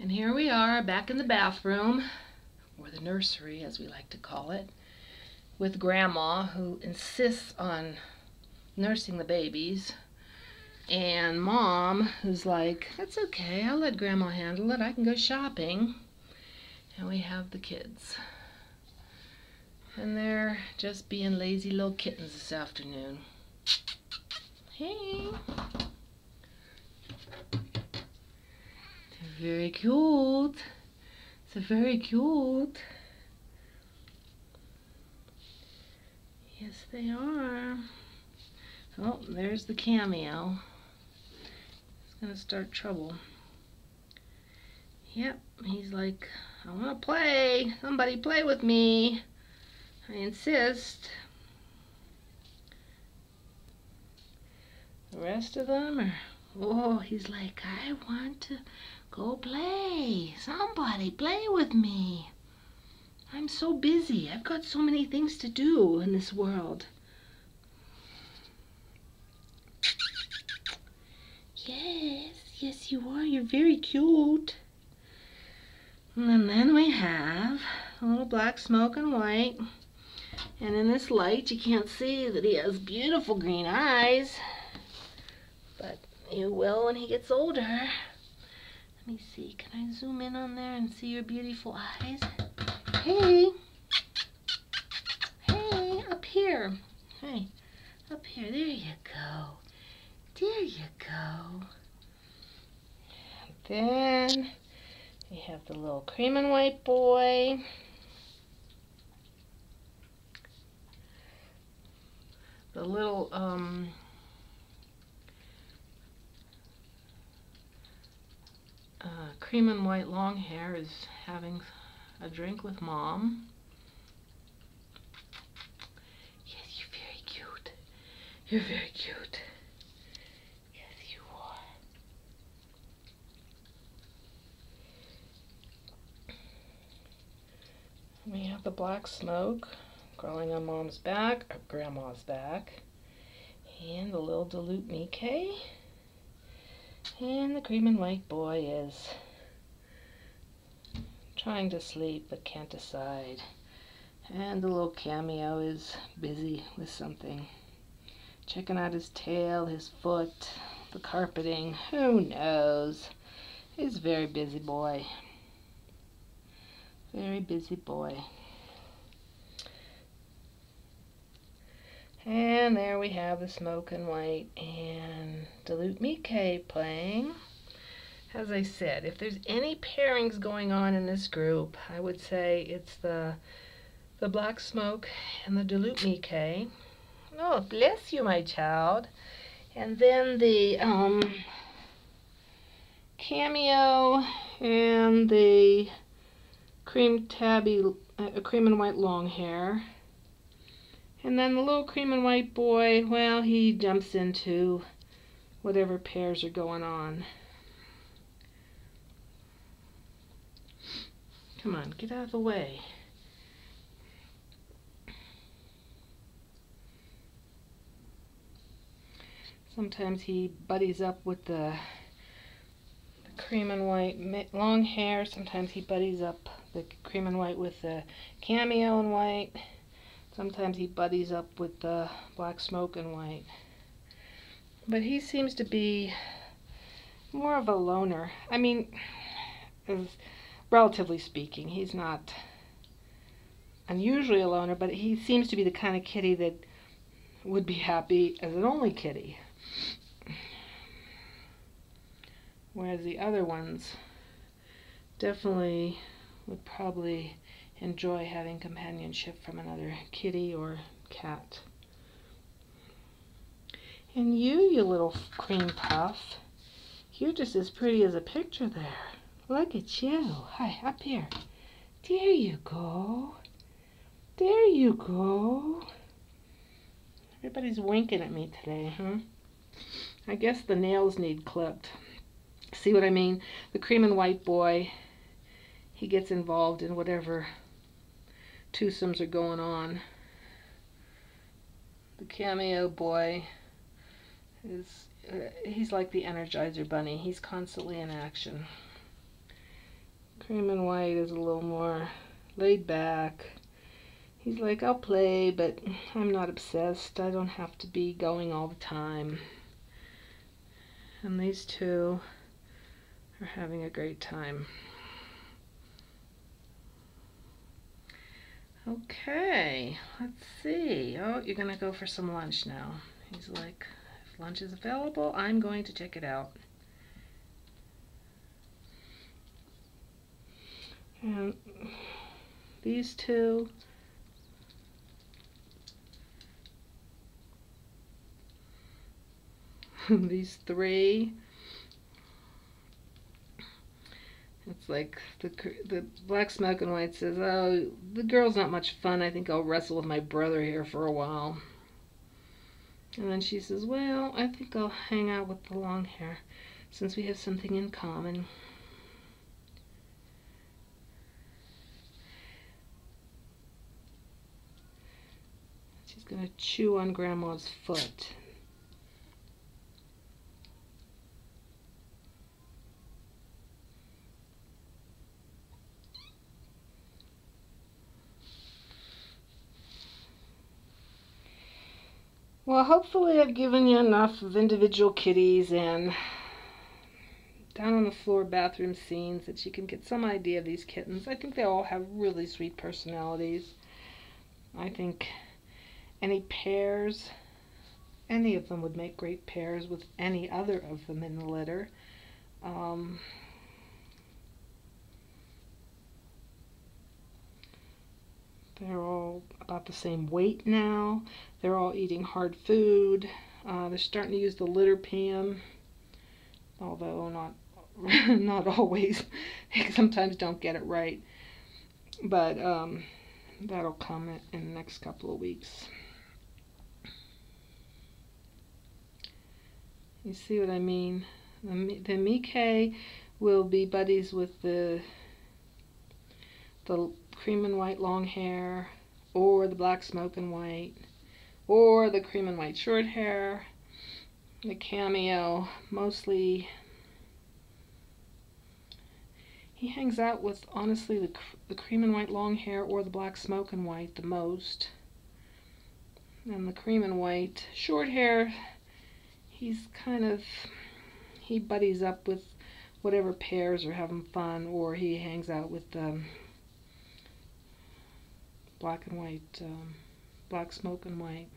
And here we are back in the bathroom, or the nursery as we like to call it, with Grandma, who insists on nursing the babies, and Mom, who's like, that's okay, I'll let Grandma handle it, I can go shopping. And we have the kids. And they're just being lazy little kittens this afternoon. Hey! They're very cute. They're very cute. Yes, they are. Oh, there's the cameo. He's gonna start trouble. Yep, he's like, I want to play. Somebody play with me. I insist. The rest of them are, oh, he's like, I want to go play. Somebody play with me. I'm so busy. I've got so many things to do in this world. Yes, yes you are. You're very cute. And then we have a little black smoke and white. And in this light you can't see that he has beautiful green eyes. But you will when he gets older. Let me see. Can I zoom in on there and see your beautiful eyes? Hey. Hey, up here. Hey, up here. There you go. There you go. And then we have the little cream and white boy. The little cream and white long hair is having a drink with Mom. Yes, you're very cute. You're very cute. Yes, you are. We have the black smoke crawling on Mom's back, or Grandma's back, and the little dilute Mickey. And the cream and white boy is trying to sleep but can't decide. And the little cameo is busy with something. Checking out his tail, his foot, the carpeting, who knows. He's a very busy boy. Very busy boy. And there we have the smoke and white and dilute Mickey playing. As I said, if there's any pairings going on in this group, I would say it's the black smoke and the dilute Mickey. Oh, bless you, my child. And then the cameo and the cream and white long hair. And then the little cream and white boy, well, he jumps into whatever pairs are going on. Come on, get out of the way. Sometimes he buddies up with the cream and white long hair. Sometimes he buddies up the cream and white with the cameo and white. Sometimes he buddies up with the black smoke and white. But he seems to be more of a loner. I mean, relatively speaking, he's not unusually a loner, but he seems to be the kind of kitty that would be happy as an only kitty. Whereas the other ones definitely would probably enjoy having companionship from another kitty or cat. And you little cream puff, you're just as pretty as a picture there. Look at you. Hi, up here. There you go. There you go. Everybody's winking at me today, huh? I guess the nails need clipped. See what I mean? The cream and white boy, he gets involved in whatever twosomes are going on. The cameo boy is he's like the Energizer Bunny. He's constantly in action. Cream and White is a little more laid back. He's like, I'll play, but I'm not obsessed. I don't have to be going all the time. And these two are having a great time. Okay, let's see. Oh, you're gonna go for some lunch now. He's like, if lunch is available, I'm going to check it out. And these two, these three, it's like the Black Smoke and White says, oh, the girl's not much fun. I think I'll wrestle with my brother here for a while. And then she says, well, I think I'll hang out with the long hair since we have something in common. She's going to chew on Grandma's foot. Well, hopefully I've given you enough of individual kitties and down on the floor bathroom scenes that you can get some idea of these kittens. I think they all have really sweet personalities. I think any pairs, any of them would make great pairs with any other of them in the litter. They're all about the same weight now. They're all eating hard food. They're starting to use the litter pan, although not always. They sometimes don't get it right. But that'll come in the next couple of weeks. You see what I mean? The Mickey will be buddies with the Cream and White long hair, or the Black Smoke and White, or the Cream and White short hair, the Cameo. Mostly he hangs out with, honestly, the Cream and White long hair or the Black Smoke and White the most. And the Cream and White short hair, he buddies up with whatever pairs are having fun, or he hangs out with Black and White, Black Smoke and White.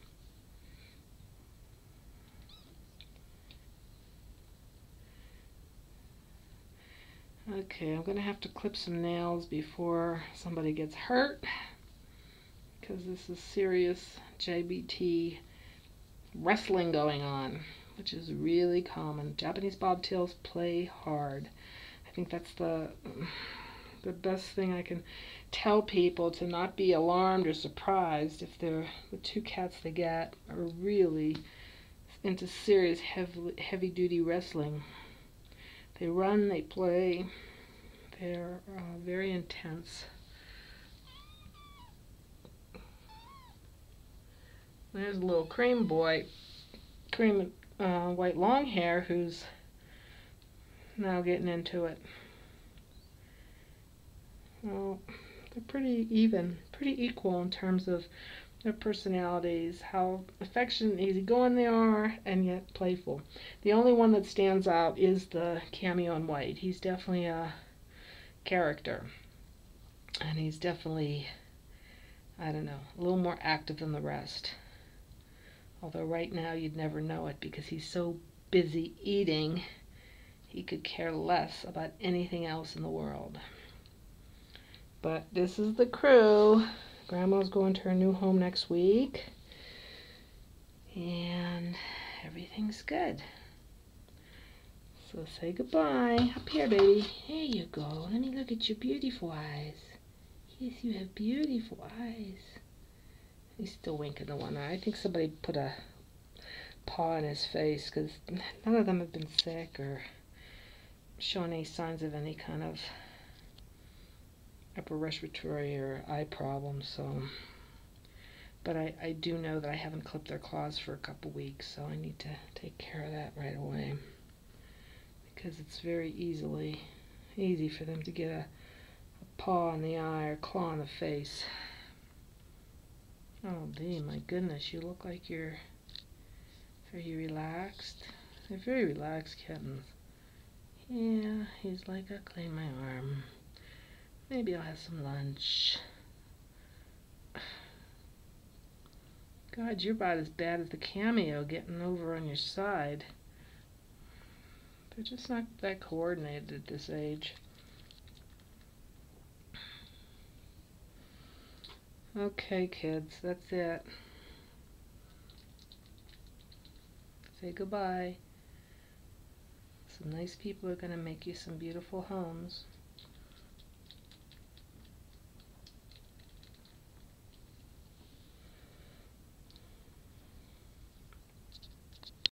Okay, I'm going to have to clip some nails before somebody gets hurt, because this is serious JBT wrestling going on, which is really common. Japanese bobtails play hard. I think that's the best thing I can tell people, to not be alarmed or surprised if the two cats they get are really into serious heavy-duty wrestling. They run, they play, they're very intense. There's a little cream boy, Cream White long hair, who's now getting into it. Well, they're pretty even, pretty equal in terms of their personalities, how affectionate and easygoing they are, and yet playful. The only one that stands out is the Cameo in White. He's definitely a character, and he's definitely, I don't know, a little more active than the rest. Although right now you'd never know it, because he's so busy eating, he could care less about anything else in the world. But this is the crew. Grandma's going to her new home next week, and everything's good. So say goodbye. Up here, baby. There you go. Let me look at your beautiful eyes. Yes, you have beautiful eyes. He's still winking the one eye. I think somebody put a paw in his face, because none of them have been sick or showing any signs of any kind of upper respiratory or eye problems. So, but I do know that I haven't clipped their claws for a couple weeks, so I need to take care of that right away, because it's very easy for them to get paw in the eye or claw in the face. Oh, Dee, my goodness, you look like you're very relaxed. They're very relaxed kittens. Yeah, he's like, I'll clean my arm. Maybe I'll have some lunch. God, you're about as bad as the cameo getting over on your side. They're just not that coordinated at this age. Okay, kids, that's it. Say goodbye. Some nice people are going to make you some beautiful homes.